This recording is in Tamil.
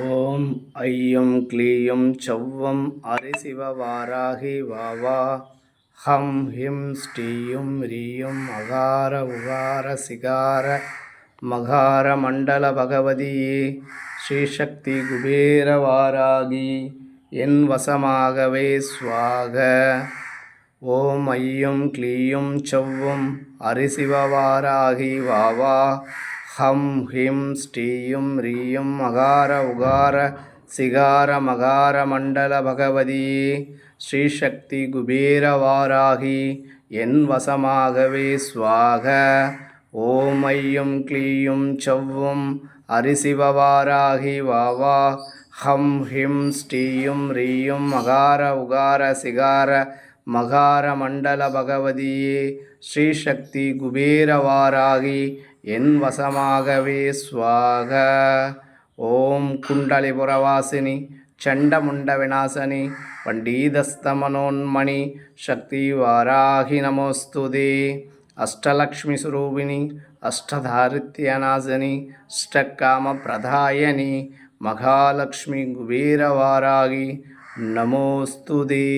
ஓம் ஐயம் க்ளீயம் சௌவம் அரிசிவவாராகி வாவா ஹம் ஹிம் ஸ்ரீயும் ரீயும் அகார உகார சிகார மகார மண்டல பகவதியே ஸ்ரீசக்தி குபேர வாராகி என் வசமாகவே ஸ்வாக. ஓம் ஐயம் க்ளீயம் சௌவம் அரிசிவவாராகி வாவா ஹம் ஹிம் ஸ்ரீயும் ரீயும் அகார உகார சிகார மகார மண்டல பகவதியே ஸ்ரீசக்தி குபேர வாராகி என் வசமாகவே ஸ்வாக. ஓம் ஐயம் க்ளீயும் சௌவம் அரிசிவவாராகி வாவா ஹம் ஹிம் ஸ்ரீயும் ரீயும் அகார உகார சிகார மகார மண்டல பகவதியே ஸ்ரீசக்தி குபேர வாராகி என் வசமாகவே ஸ்வாக. ஓம் குண்டலிபுரவாசினி சண்டமுண்ட விநாசனி பண்டீதஸ்தமனோன்மணி சக்தி வாராகி நமோஸ்துதே. அஷ்டலக்ஷ்மி சுரூபிணி அஷ்டதாரித்யநாசினி அஷ்டகாம பிரதாயனி மகாலக்ஷ்மி குபேர வாராகி நமோஸ்துதே.